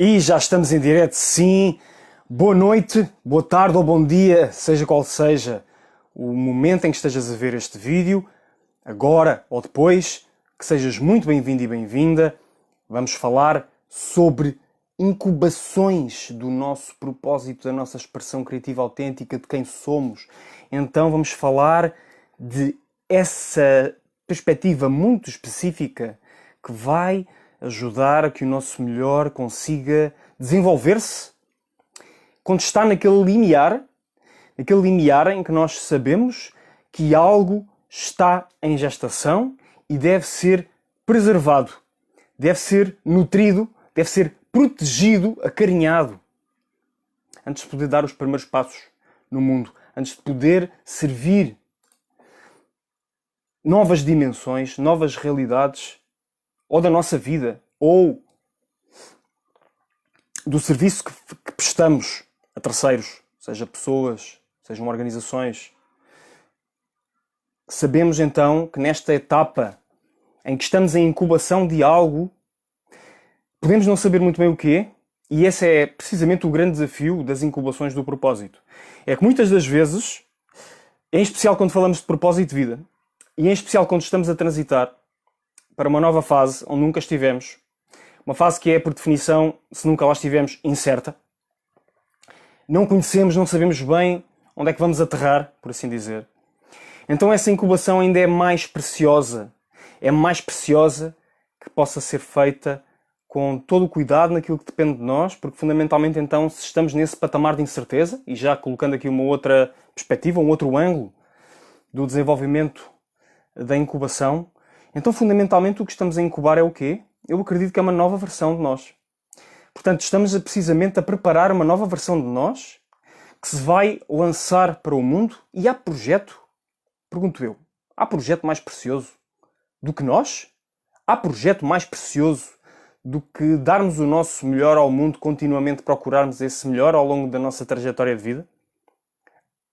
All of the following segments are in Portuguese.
E já estamos em direto, sim. Boa noite, boa tarde ou bom dia, seja qual seja o momento em que estejas a ver este vídeo, agora ou depois, que sejas muito bem-vindo e bem-vinda. Vamos falar sobre incubações do nosso propósito, da nossa expressão criativa autêntica, de quem somos. Então vamos falar de essa perspectiva muito específica que vai ajudar a que o nosso melhor consiga desenvolver-se quando está naquele limiar em que nós sabemos que algo está em gestação e deve ser preservado, deve ser nutrido, deve ser protegido, acarinhado, antes de poder dar os primeiros passos no mundo, antes de poder servir novas dimensões, novas realidades, ou da nossa vida, ou do serviço que prestamos a terceiros, seja pessoas, sejam organizações. Sabemos então que nesta etapa em que estamos em incubação de algo, podemos não saber muito bem o que é, e esse é precisamente o grande desafio das incubações do propósito. É que muitas das vezes, em especial quando falamos de propósito de vida, e em especial quando estamos a transitar para uma nova fase onde nunca estivemos, uma fase que é, por definição, se nunca lá estivemos, incerta. Não conhecemos, não sabemos bem onde é que vamos aterrar, por assim dizer. Então essa incubação ainda é mais preciosa. É mais preciosa que possa ser feita com todo o cuidado naquilo que depende de nós, porque fundamentalmente então, se estamos nesse patamar de incerteza, e já colocando aqui uma outra perspectiva, um outro ângulo do desenvolvimento da incubação, então fundamentalmente o que estamos a incubar é o quê? Eu acredito que é uma nova versão de nós. Portanto, estamos precisamente a preparar uma nova versão de nós que se vai lançar para o mundo. E há projeto, pergunto eu, há projeto mais precioso do que nós? Há projeto mais precioso do que darmos o nosso melhor ao mundo, continuamente procurarmos esse melhor ao longo da nossa trajetória de vida?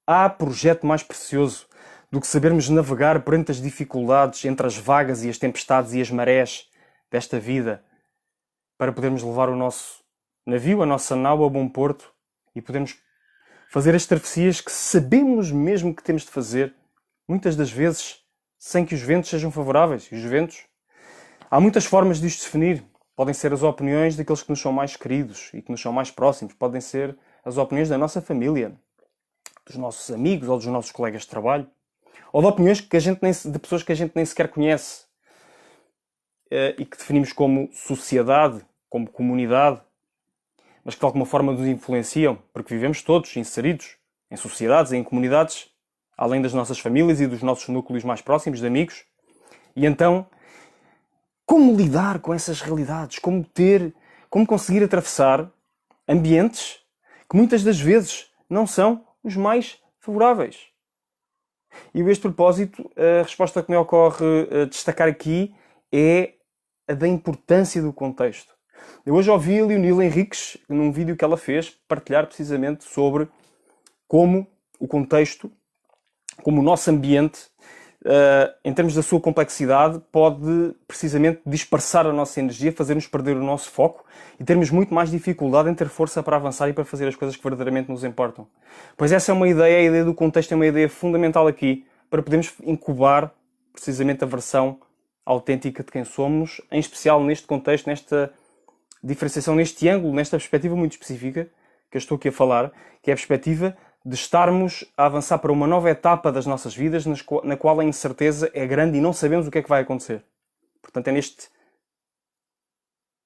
Há projeto mais precioso do que sabermos navegar perante as dificuldades, entre as vagas e as tempestades e as marés desta vida, para podermos levar o nosso navio, a nossa nau a bom porto e podermos fazer as travessias que sabemos mesmo que temos de fazer, muitas das vezes sem que os ventos sejam favoráveis. E os ventos, há muitas formas de os definir. Podem ser as opiniões daqueles que nos são mais queridos e que nos são mais próximos. Podem ser as opiniões da nossa família, dos nossos amigos ou dos nossos colegas de trabalho. Ou de opiniões de pessoas que a gente nem sequer conhece e que definimos como sociedade, como comunidade, mas que de alguma forma nos influenciam, porque vivemos todos inseridos em sociedades, em comunidades, além das nossas famílias e dos nossos núcleos mais próximos de amigos. E então, como lidar com essas realidades? Como conseguir atravessar ambientes que muitas das vezes não são os mais favoráveis? E a este propósito, a resposta que me ocorre destacar aqui é a da importância do contexto. Eu hoje ouvi a Leonila Henriques, num vídeo que ela fez, partilhar precisamente sobre como o contexto, como o nosso ambiente, em termos da sua complexidade, pode precisamente dispersar a nossa energia, fazer-nos perder o nosso foco e termos muito mais dificuldade em ter força para avançar e para fazer as coisas que verdadeiramente nos importam. Pois essa é uma ideia, a ideia do contexto é uma ideia fundamental aqui, para podermos incubar precisamente a versão autêntica de quem somos, em especial neste contexto, nesta diferenciação, neste ângulo, nesta perspectiva muito específica que eu estou aqui a falar, que é a perspectiva de estarmos a avançar para uma nova etapa das nossas vidas na qual a incerteza é grande e não sabemos o que é que vai acontecer. Portanto, é neste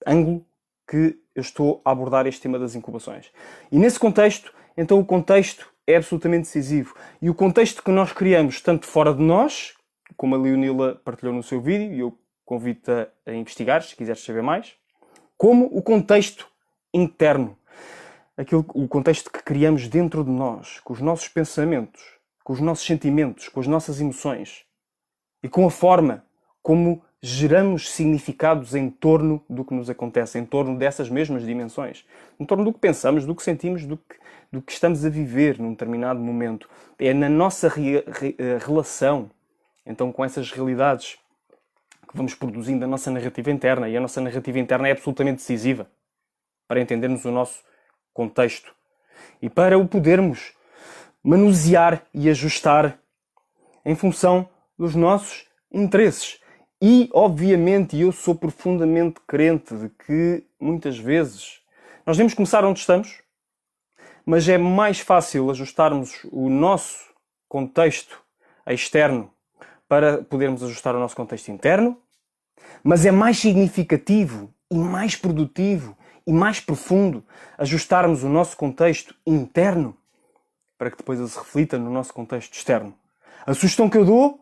ângulo que eu estou a abordar este tema das incubações. E nesse contexto, então o contexto é absolutamente decisivo. E o contexto que nós criamos, tanto fora de nós, como a Leonila partilhou no seu vídeo, e eu convido-te a investigar, se quiseres saber mais, como o contexto interno. O contexto que criamos dentro de nós, com os nossos pensamentos, com os nossos sentimentos, com as nossas emoções e com a forma como geramos significados em torno do que nos acontece, em torno dessas mesmas dimensões, em torno do que pensamos, do que sentimos, do que estamos a viver num determinado momento. É na nossa relação, então, com essas realidades que vamos produzindo a nossa narrativa interna, e a nossa narrativa interna é absolutamente decisiva para entendermos o nosso contexto e para o podermos manusear e ajustar em função dos nossos interesses. E, obviamente, eu sou profundamente crente de que, muitas vezes, nós devemos começar onde estamos, mas é mais fácil ajustarmos o nosso contexto externo para podermos ajustar o nosso contexto interno, mas é mais significativo e mais produtivo e mais profundo ajustarmos o nosso contexto interno para que depois ele se reflita no nosso contexto externo. A sugestão que eu dou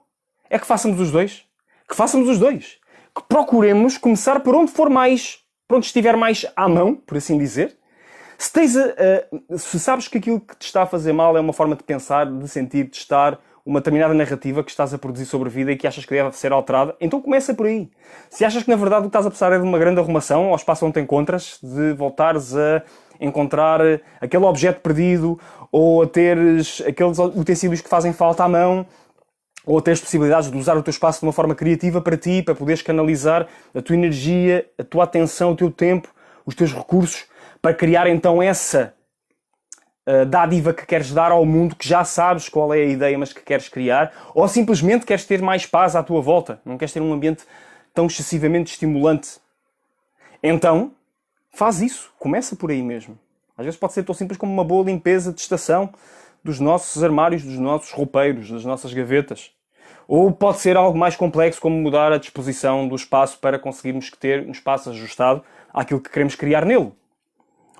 é que façamos os dois. Que façamos os dois. Que procuremos começar por onde for mais, por onde estiver mais à mão, por assim dizer. Se sabes que aquilo que te está a fazer mal é uma forma de pensar, de sentir, de estar, uma determinada narrativa que estás a produzir sobre a vida e que achas que deve ser alterada, então começa por aí. Se achas que na verdade o que estás a precisar é de uma grande arrumação ao espaço onde te encontras, de voltares a encontrar aquele objeto perdido, ou a teres aqueles utensílios que fazem falta à mão, ou a teres possibilidades de usar o teu espaço de uma forma criativa para ti, para poderes canalizar a tua energia, a tua atenção, o teu tempo, os teus recursos, para criar então essa dádiva que queres dar ao mundo, que já sabes qual é a ideia, mas que queres criar, ou simplesmente queres ter mais paz à tua volta, não queres ter um ambiente tão excessivamente estimulante. Então, faz isso, começa por aí mesmo. Às vezes pode ser tão simples como uma boa limpeza de estação dos nossos armários, dos nossos roupeiros, das nossas gavetas. Ou pode ser algo mais complexo, como mudar a disposição do espaço para conseguirmos ter um espaço ajustado àquilo que queremos criar nele.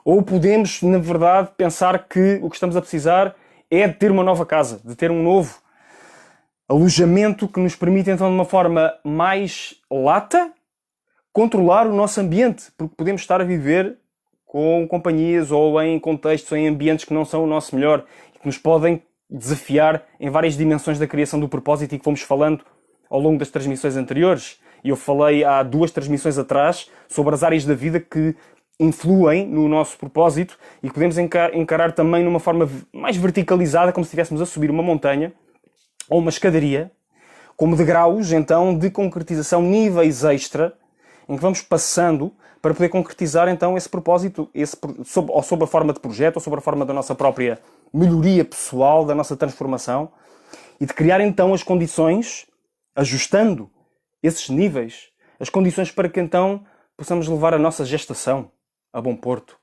Ou podemos, na verdade, pensar que o que estamos a precisar é de ter uma nova casa, de ter um novo alojamento que nos permite, então, de uma forma mais lata, controlar o nosso ambiente, porque podemos estar a viver com companhias ou em contextos, em ambientes que não são o nosso melhor e que nos podem desafiar em várias dimensões da criação do propósito e que fomos falando ao longo das transmissões anteriores. E eu falei há 2 transmissões atrás sobre as áreas da vida que influem no nosso propósito e que podemos encarar também numa forma mais verticalizada, como se estivéssemos a subir uma montanha ou uma escadaria, como degraus, então, de concretização, níveis extra, em que vamos passando para poder concretizar, então, esse propósito, ou sob a forma de projeto, ou sob a forma da nossa própria melhoria pessoal, da nossa transformação, e de criar, então, as condições, ajustando esses níveis, as condições para que, então, possamos levar a nossa gestação a bom porto.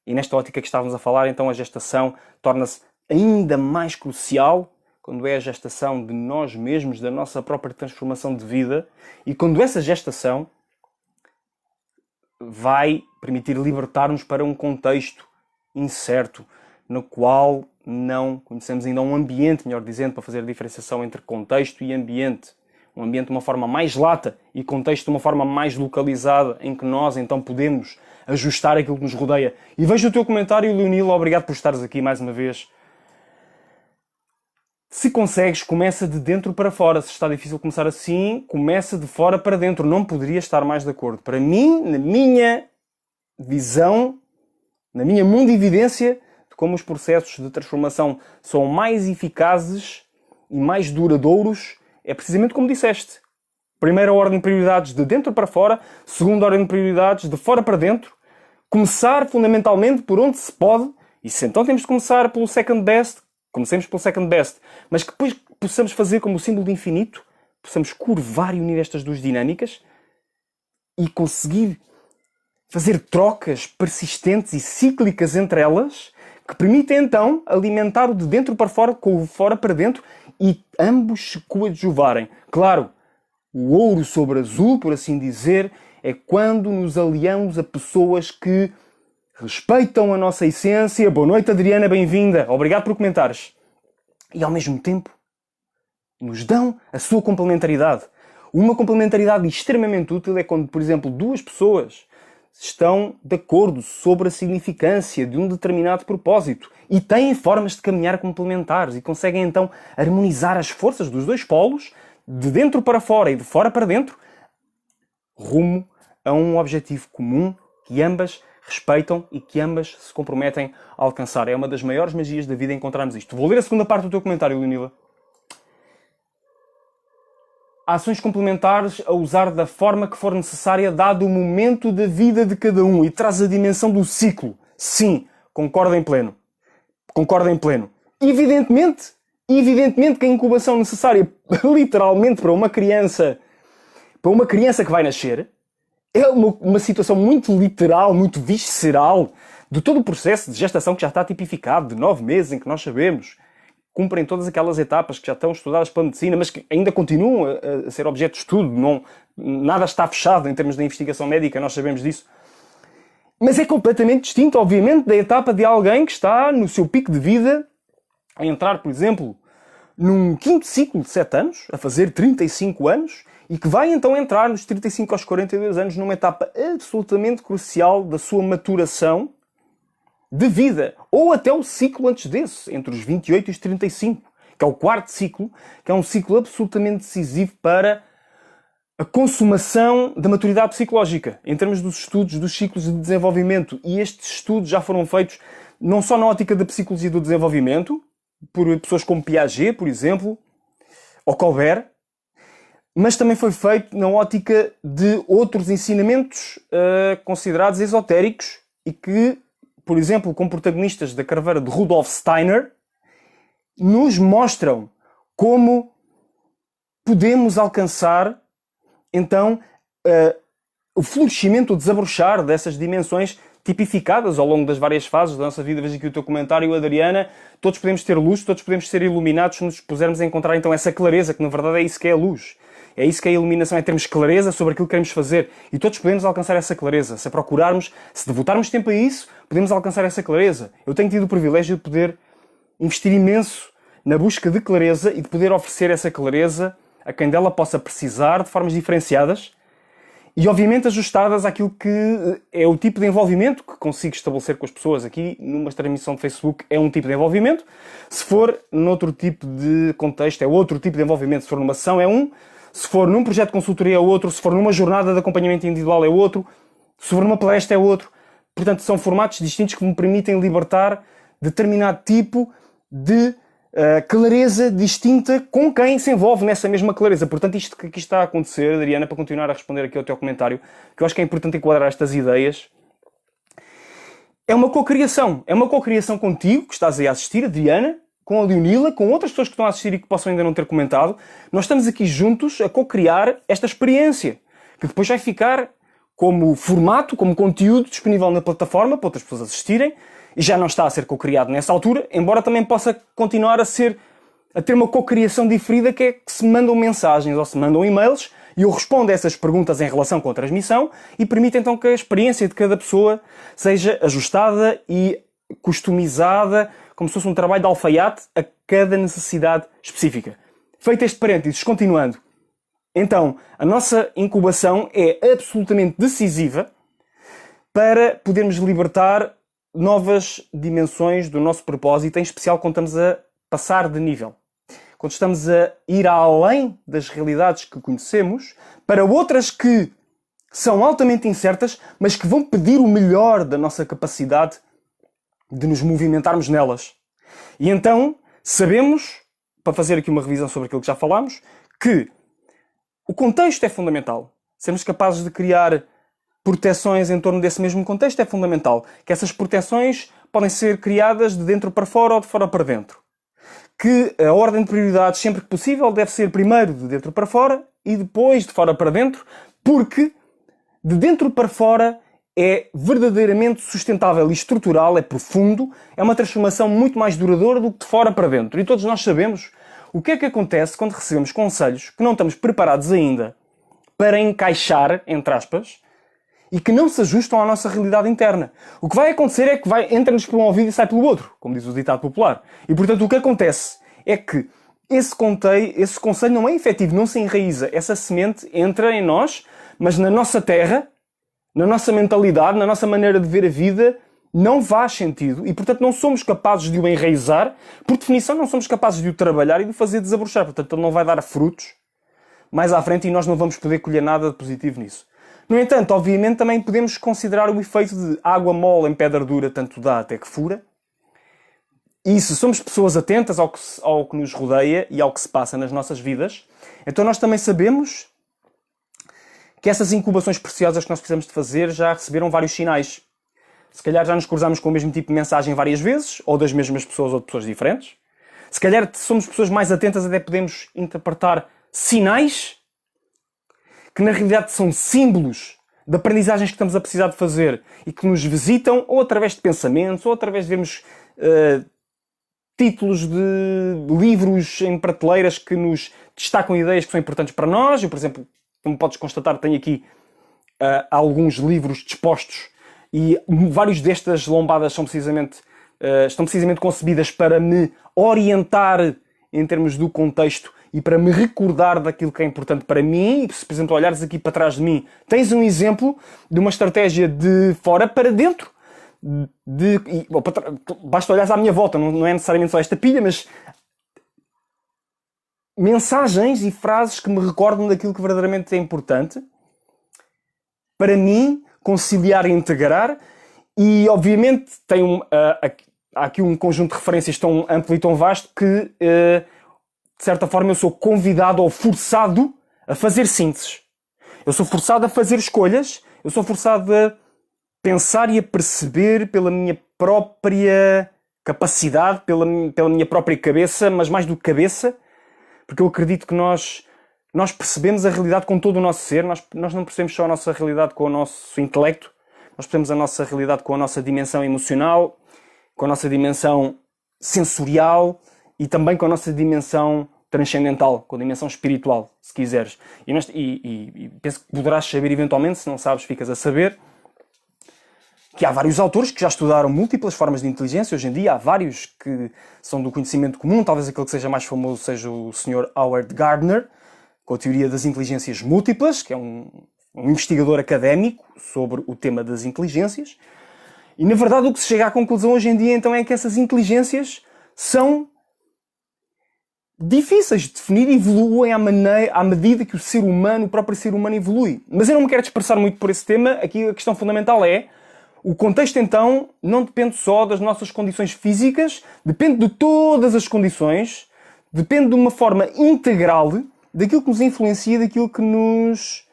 E nesta ótica que estávamos a falar, então, a gestação torna-se ainda mais crucial quando é a gestação de nós mesmos, da nossa própria transformação de vida, e quando essa gestação vai permitir libertar-nos para um contexto incerto, no qual não conhecemos ainda um ambiente, melhor dizendo, para fazer a diferenciação entre contexto e ambiente. Um ambiente de uma forma mais lata e contexto de uma forma mais localizada, em que nós então podemos ajustar aquilo que nos rodeia. E vejo o teu comentário, Leonilo, obrigado por estares aqui mais uma vez. Se consegues, começa de dentro para fora. Se está difícil começar assim, começa de fora para dentro. Não poderia estar mais de acordo. Para mim, na minha visão, na minha mundividência, de como os processos de transformação são mais eficazes e mais duradouros, é precisamente como disseste. Primeira ordem de prioridades de dentro para fora, segunda ordem de prioridades de fora para dentro. Começar fundamentalmente por onde se pode, e se então temos de começar pelo second best, comecemos pelo second best, mas que depois possamos fazer como o símbolo de infinito, possamos curvar e unir estas 2 dinâmicas e conseguir fazer trocas persistentes e cíclicas entre elas, que permitem então alimentar o de dentro para fora com o de fora para dentro e ambos se coadjuvarem. Claro, o ouro sobre azul, por assim dizer, é quando nos aliamos a pessoas que respeitam a nossa essência. Boa noite, Adriana, bem-vinda. Obrigado por comentares. E ao mesmo tempo, nos dão a sua complementaridade. Uma complementaridade extremamente útil é quando, por exemplo, 2 pessoas estão de acordo sobre a significância de um determinado propósito e têm formas de caminhar complementares e conseguem então harmonizar as forças dos 2 polos, de dentro para fora e de fora para dentro, rumo a um objetivo comum que ambas respeitam e que ambas se comprometem a alcançar. É uma das maiores magias da vida encontrarmos isto. Vou ler a segunda parte do teu comentário, Leonila. ações complementares a usar da forma que for necessária, dado o momento da vida de cada um, e traz a dimensão do ciclo. Sim, concordo em pleno. Concordo em pleno. Evidentemente que a incubação necessária, literalmente, para uma criança que vai nascer, é uma situação muito literal, muito visceral, de todo o processo de gestação que já está tipificado, de 9 meses, em que nós sabemos, cumprem todas aquelas etapas que já estão estudadas pela medicina, mas que ainda continuam a ser objeto de estudo. Nada está fechado em termos de investigação médica, nós sabemos disso. Mas é completamente distinto, obviamente, da etapa de alguém que está no seu pico de vida, a entrar, por exemplo, num quinto ciclo de 7 anos, a fazer 35 anos, e que vai então entrar nos 35 aos 42 anos numa etapa absolutamente crucial da sua maturação de vida, ou até o ciclo antes desse, entre os 28 e os 35, que é o quarto ciclo, que é um ciclo absolutamente decisivo para a consumação da maturidade psicológica, em termos dos estudos dos ciclos de desenvolvimento. E estes estudos já foram feitos não só na ótica da psicologia do desenvolvimento, por pessoas como Piaget, por exemplo, ou Colbert, mas também foi feito na ótica de outros ensinamentos considerados esotéricos e que, por exemplo, como protagonistas da carreira de Rudolf Steiner, nos mostram como podemos alcançar, então, o florescimento, o desabrochar dessas dimensões tipificadas ao longo das várias fases da nossa vida. Veja aqui o teu comentário, Adriana. Todos podemos ter luz, todos podemos ser iluminados se nos pusermos a encontrar, então, essa clareza, que na verdade é isso que é a luz. É isso que é a iluminação, é termos clareza sobre aquilo que queremos fazer. E todos podemos alcançar essa clareza. Se procurarmos, se devotarmos tempo a isso, podemos alcançar essa clareza. Eu tenho tido o privilégio de poder investir imenso na busca de clareza e de poder oferecer essa clareza a quem dela possa precisar de formas diferenciadas e, obviamente, ajustadas àquilo que é o tipo de envolvimento que consigo estabelecer com as pessoas. Aqui, numa transmissão de Facebook, é um tipo de envolvimento. Se for noutro tipo de contexto, é outro tipo de envolvimento. Se for numa sessão, é um. Se for num projeto de consultoria, é outro. Se for numa jornada de acompanhamento individual, é outro. Se for numa palestra, é outro. Portanto, são formatos distintos que me permitem libertar determinado tipo de clareza distinta com quem se envolve nessa mesma clareza. Portanto, isto que aqui está a acontecer, Adriana, para continuar a responder aqui ao teu comentário, que eu acho que é importante enquadrar estas ideias, é uma cocriação. É uma cocriação contigo, que estás aí a assistir, Adriana, com a Leonila, com outras pessoas que estão a assistir e que possam ainda não ter comentado. Nós estamos aqui juntos a cocriar esta experiência, que depois vai ficar como formato, como conteúdo disponível na plataforma para outras pessoas assistirem, e já não está a ser cocriado nessa altura, embora também possa continuar a ter uma cocriação diferida, que é que se mandam mensagens ou se mandam e-mails e eu respondo a essas perguntas em relação com a transmissão e permite então que a experiência de cada pessoa seja ajustada e customizada, como se fosse um trabalho de alfaiate a cada necessidade específica. Feito este parênteses, continuando, então a nossa incubação é absolutamente decisiva para podermos libertar novas dimensões do nosso propósito, em especial quando estamos a passar de nível. Quando estamos a ir além das realidades que conhecemos para outras que são altamente incertas, mas que vão pedir o melhor da nossa capacidade de nos movimentarmos nelas. E então sabemos, para fazer aqui uma revisão sobre aquilo que já falámos, que o contexto é fundamental. Sermos capazes de criar proteções em torno desse mesmo contexto é fundamental. Que essas proteções podem ser criadas de dentro para fora ou de fora para dentro. Que a ordem de prioridades, sempre que possível, deve ser primeiro de dentro para fora e depois de fora para dentro, porque de dentro para fora é verdadeiramente sustentável e estrutural, é profundo, é uma transformação muito mais duradoura do que de fora para dentro. E todos nós sabemos o que é que acontece quando recebemos conselhos que não estamos preparados ainda para encaixar, entre aspas, e que não se ajustam à nossa realidade interna. O que vai acontecer é que entra-nos por um ouvido e sai pelo outro, como diz o ditado popular. E, portanto, o que acontece é que esse conselho não é efetivo, não se enraiza. Essa semente entra em nós, mas na nossa terra, na nossa mentalidade, na nossa maneira de ver a vida, não faz sentido. E, portanto, não somos capazes de o enraizar. Por definição, não somos capazes de o trabalhar e de o fazer desabrochar. Portanto, ele não vai dar frutos mais à frente e nós não vamos poder colher nada de positivo nisso. No entanto, obviamente, também podemos considerar o efeito de água mole em pedra dura, tanto dá até que fura. E se somos pessoas atentas ao que nos rodeia e ao que se passa nas nossas vidas, então nós também sabemos que essas incubações preciosas que nós precisamos de fazer já receberam vários sinais. Se calhar já nos cruzamos com o mesmo tipo de mensagem várias vezes, ou das mesmas pessoas ou de pessoas diferentes. Se calhar se somos pessoas mais atentas até podemos interpretar sinais que na realidade são símbolos de aprendizagens que estamos a precisar de fazer e que nos visitam ou através de pensamentos, ou através de vermos títulos de livros em prateleiras que nos destacam ideias que são importantes para nós. Eu, por exemplo, como podes constatar, tenho aqui alguns livros dispostos e vários destas lombadas estão precisamente concebidas para me orientar em termos do contexto e para me recordar daquilo que é importante para mim. E se, por exemplo, olhares aqui para trás de mim, tens um exemplo de uma estratégia de fora para dentro. Basta olhares à minha volta, não é necessariamente só esta pilha, mas mensagens e frases que me recordam daquilo que verdadeiramente é importante para mim conciliar e integrar. E obviamente há aqui um conjunto de referências tão amplo e tão vasto que de certa forma eu sou convidado ou forçado a fazer sínteses. Eu sou forçado a fazer escolhas, eu sou forçado a pensar e a perceber pela minha própria capacidade, pela minha própria cabeça, mas mais do que cabeça, porque eu acredito que nós percebemos a realidade com todo o nosso ser. Nós não percebemos só a nossa realidade com o nosso intelecto, nós percebemos a nossa realidade com a nossa dimensão emocional, com a nossa dimensão sensorial e também com a nossa dimensão transcendental, com a dimensão espiritual, se quiseres. E penso que poderás saber eventualmente, se não sabes, ficas a saber, que há vários autores que já estudaram múltiplas formas de inteligência. Hoje em dia há vários que são do conhecimento comum. Talvez aquele que seja mais famoso seja o Sr. Howard Gardner, com a teoria das inteligências múltiplas, que é um investigador académico sobre o tema das inteligências. E na verdade o que se chega à conclusão hoje em dia então é que essas inteligências são difíceis de definir e evoluem à medida que o próprio ser humano evolui. Mas eu não me quero dispersar muito por esse tema. Aqui a questão fundamental é: o contexto, então, não depende só das nossas condições físicas, depende de todas as condições, depende de uma forma integral daquilo que nos influencia, daquilo que nos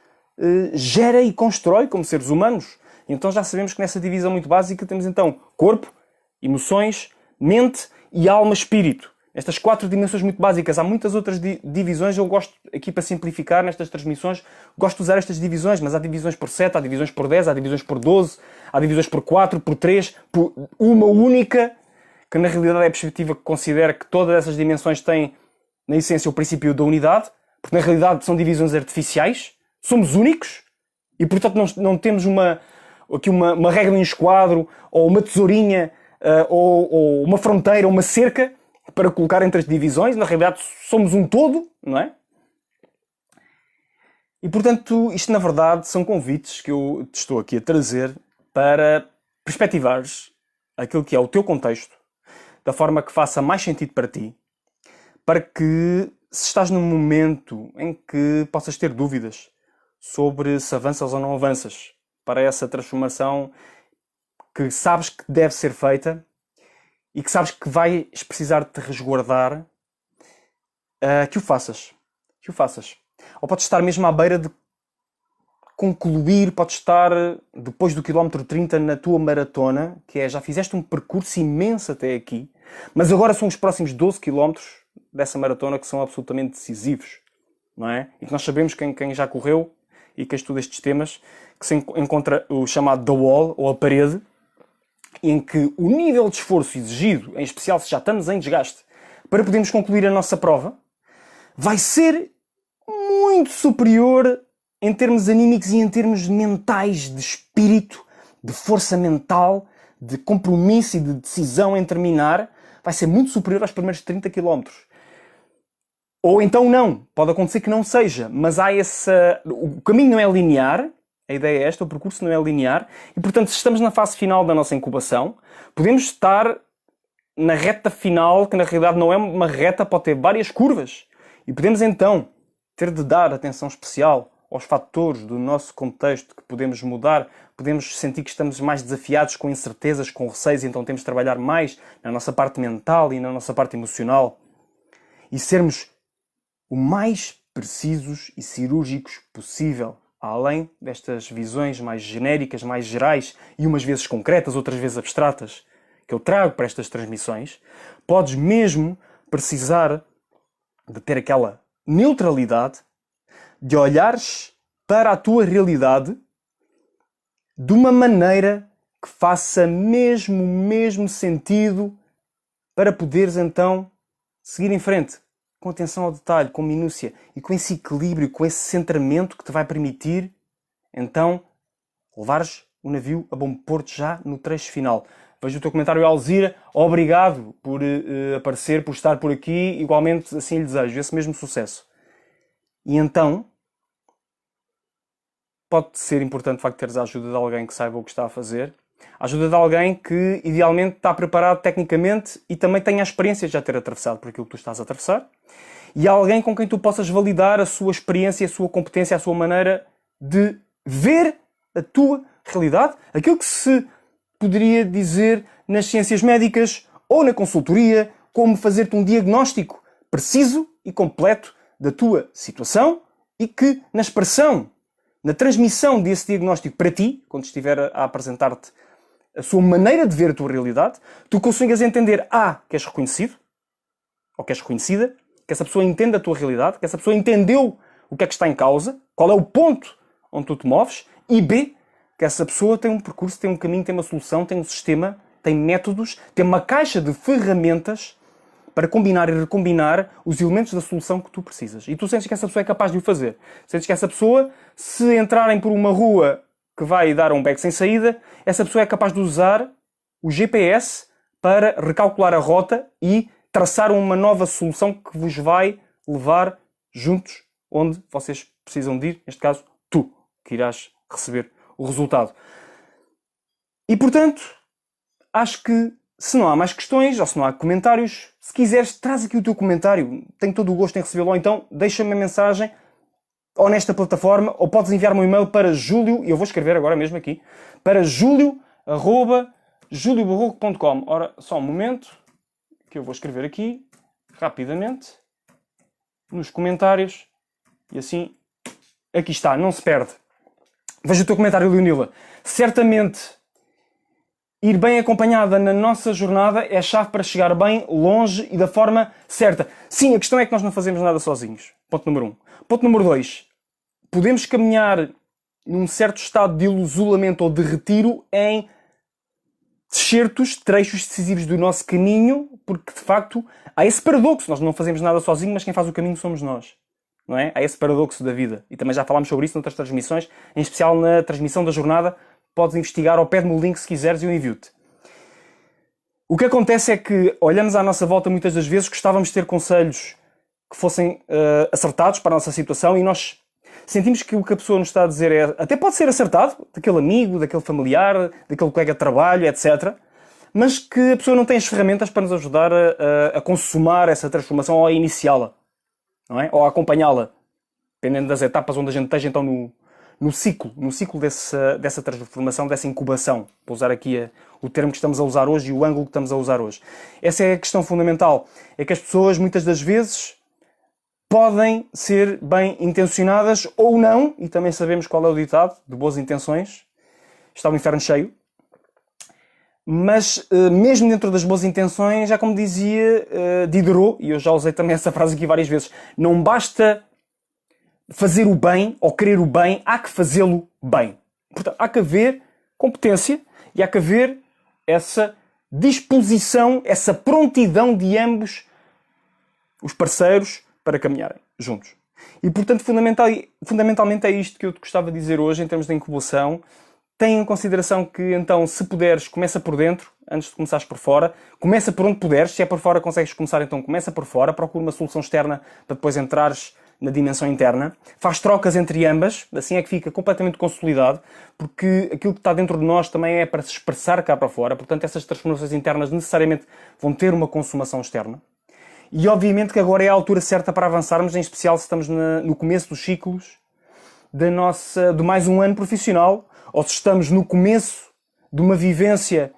gera e constrói como seres humanos. Então já sabemos que nessa divisão muito básica temos, então, corpo, emoções, mente e alma-espírito. Estas 4 dimensões muito básicas. Há muitas outras divisões. Eu gosto, aqui para simplificar nestas transmissões, gosto de usar estas divisões, mas há divisões por 7, há divisões por 10, há divisões por 12, há divisões por 4, por 3, por uma única, que na realidade é a perspectiva que considera que todas essas dimensões têm, na essência, o princípio da unidade, porque na realidade são divisões artificiais, somos únicos, e portanto não temos uma regra em esquadro, ou uma tesourinha, ou uma fronteira, ou uma cerca, para colocar entre as divisões. Na realidade somos um todo, não é? E portanto isto na verdade são convites que eu te estou aqui a trazer para perspectivares aquilo que é o teu contexto, da forma que faça mais sentido para ti, para que, se estás num momento em que possas ter dúvidas sobre se avanças ou não avanças para essa transformação que sabes que deve ser feita, e que sabes que vais precisar de te resguardar, que o faças. Que o faças. Ou podes estar mesmo à beira de concluir, podes estar depois do quilómetro 30 na tua maratona, que é, já fizeste um percurso imenso até aqui, mas agora são os próximos 12 quilómetros dessa maratona que são absolutamente decisivos, não é? E que nós sabemos, quem já correu e quem estuda estes temas, que se encontra o chamado The Wall, ou a parede, em que o nível de esforço exigido, em especial se já estamos em desgaste, para podermos concluir a nossa prova, vai ser muito superior em termos anímicos e em termos mentais, de espírito, de força mental, de compromisso e de decisão em terminar, vai ser muito superior aos primeiros 30 km. Ou então não, pode acontecer que não seja, mas há o caminho não é linear. A ideia é esta, o percurso não é linear e, portanto, se estamos na fase final da nossa incubação, podemos estar na reta final, que na realidade não é uma reta, pode ter várias curvas. E podemos, então, ter de dar atenção especial aos fatores do nosso contexto que podemos mudar, podemos sentir que estamos mais desafiados com incertezas, com receios, então temos de trabalhar mais na nossa parte mental e na nossa parte emocional e sermos o mais precisos e cirúrgicos possível, além destas visões mais genéricas, mais gerais e umas vezes concretas, outras vezes abstratas, que eu trago para estas transmissões. Podes mesmo precisar de ter aquela neutralidade, de olhares para a tua realidade de uma maneira que faça mesmo sentido para poderes então seguir em frente, com atenção ao detalhe, com minúcia e com esse equilíbrio, com esse centramento que te vai permitir então levares o navio a bom porto já no trecho final. Vejo o teu comentário, Alzira. Obrigado por aparecer, por estar por aqui. Igualmente, assim lhe desejo esse mesmo sucesso. E então, pode ser importante, de facto, teres a ajuda de alguém que saiba o que está a fazer. A ajuda de alguém que, idealmente, está preparado tecnicamente e também tenha a experiência de já ter atravessado por aquilo que tu estás a atravessar. E alguém com quem tu possas validar a sua experiência, a sua competência, a sua maneira de ver a tua realidade. Aquilo que se poderia dizer nas ciências médicas ou na consultoria, como fazer-te um diagnóstico preciso e completo da tua situação e que na expressão, na transmissão desse diagnóstico para ti, quando estiver a apresentar-te a sua maneira de ver a tua realidade, tu consigas entender que és reconhecido ou que és reconhecida, que essa pessoa entende a tua realidade, que essa pessoa entendeu o que é que está em causa, qual é o ponto onde tu te moves, e B, que essa pessoa tem um percurso, tem um caminho, tem uma solução, tem um sistema, tem métodos, tem uma caixa de ferramentas para combinar e recombinar os elementos da solução que tu precisas. E tu sentes que essa pessoa é capaz de o fazer. Sentes que essa pessoa, se entrarem por uma rua que vai dar um beco sem saída, essa pessoa é capaz de usar o GPS para recalcular a rota e traçar uma nova solução que vos vai levar juntos onde vocês precisam de ir, neste caso, tu, que irás receber o resultado. E, portanto, acho que se não há mais questões, ou se não há comentários, se quiseres, traz aqui o teu comentário. Tenho todo o gosto em recebê-lo. Ou então, deixa-me a mensagem, ou nesta plataforma, ou podes enviar-me um e-mail para Júlio, e eu vou escrever agora mesmo aqui, para julio@juliobarroco.com. Ora, só um momento, que eu vou escrever aqui, rapidamente, nos comentários, e assim, aqui está, não se perde. Veja o teu comentário, Leonila. Certamente, ir bem acompanhada na nossa jornada é a chave para chegar bem, longe e da forma certa. Sim, a questão é que nós não fazemos nada sozinhos. Ponto número 1. Ponto número 2. Podemos caminhar num certo estado de isolamento ou de retiro em certos trechos decisivos do nosso caminho, porque, de facto, há esse paradoxo. Nós não fazemos nada sozinhos, mas quem faz o caminho somos nós. Não é? Há esse paradoxo da vida. E também já falámos sobre isso noutras transmissões, em especial na transmissão da jornada. Podes investigar ou pede-me o link se quiseres e eu envio-te. O que acontece é que olhamos à nossa volta muitas das vezes, gostávamos de ter conselhos que fossem acertados para a nossa situação e nós sentimos que o que a pessoa nos está a dizer até pode ser acertado, daquele amigo, daquele familiar, daquele colega de trabalho, etc. Mas que a pessoa não tem as ferramentas para nos ajudar a consumar essa transformação ou a iniciá-la, não é? Ou a acompanhá-la, dependendo das etapas onde a gente esteja então no ciclo dessa transformação, dessa incubação. Vou usar aqui o termo que estamos a usar hoje e o ângulo que estamos a usar hoje. Essa é a questão fundamental. É que as pessoas, muitas das vezes, podem ser bem intencionadas ou não, e também sabemos qual é o ditado, de boas intenções, está o inferno cheio. Mas, mesmo dentro das boas intenções, já como dizia Diderot, e eu já usei também essa frase aqui várias vezes, não basta fazer o bem ou querer o bem, há que fazê-lo bem. Portanto, há que haver competência e há que haver essa disposição, essa prontidão de ambos os parceiros para caminharem juntos. E, portanto, fundamentalmente é isto que eu te gostava de dizer hoje em termos de incubação. Tenha em consideração que, então, se puderes, começa por dentro, antes de começares por fora. Começa por onde puderes. Se é por fora consegues começar, então começa por fora. Procura uma solução externa para depois entrares na dimensão interna. Faz trocas entre ambas, assim é que fica completamente consolidado, porque aquilo que está dentro de nós também é para se expressar cá para fora. Portanto, essas transformações internas necessariamente vão ter uma consumação externa. E, obviamente, que agora é a altura certa para avançarmos, em especial se estamos no começo dos ciclos de mais um ano profissional, ou se estamos no começo de uma vivência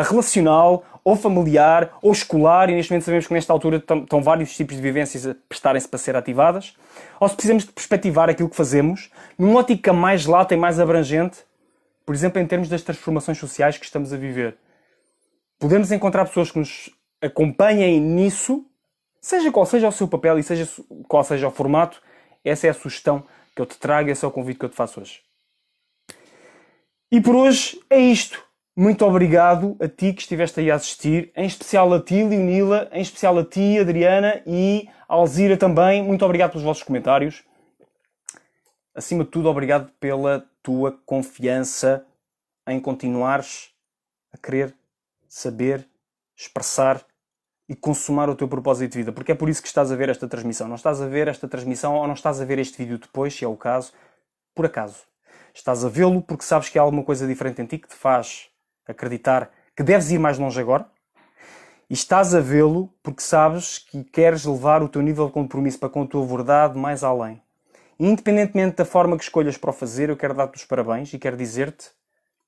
relacional, ou familiar, ou escolar, e neste momento sabemos que nesta altura estão vários tipos de vivências a prestarem-se para ser ativadas, ou se precisamos de perspectivar aquilo que fazemos, numa ótica mais lata e mais abrangente, por exemplo, em termos das transformações sociais que estamos a viver. Podemos encontrar pessoas que nos acompanhem nisso, seja qual seja o seu papel e seja qual seja o formato. Essa é a sugestão que eu te trago, esse é o convite que eu te faço hoje. E por hoje é isto. Muito obrigado a ti que estiveste aí a assistir, em especial a ti, Leonila, em especial a ti, Adriana, e a Alzira também. Muito obrigado pelos vossos comentários. Acima de tudo, obrigado pela tua confiança em continuares a querer saber, expressar e consumar o teu propósito de vida. Porque é por isso que estás a ver esta transmissão. Não estás a ver esta transmissão ou não estás a ver este vídeo depois, se é o caso, por acaso. Estás a vê-lo porque sabes que há alguma coisa diferente em ti que te faz acreditar que deves ir mais longe agora. E estás a vê-lo porque sabes que queres levar o teu nível de compromisso para com a tua verdade mais além. E independentemente da forma que escolhas para o fazer, eu quero dar-te os parabéns e quero dizer-te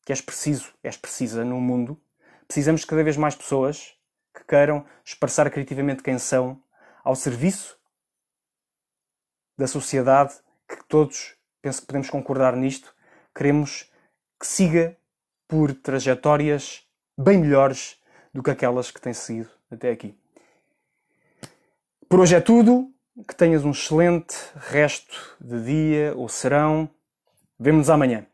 que és precisa no mundo. Precisamos de cada vez mais pessoas que queiram expressar criativamente quem são ao serviço da sociedade, que todos, penso que podemos concordar nisto, queremos que siga por trajetórias bem melhores do que aquelas que têm seguido até aqui. Por hoje é tudo. Que tenhas um excelente resto de dia ou serão. Vemo-nos amanhã.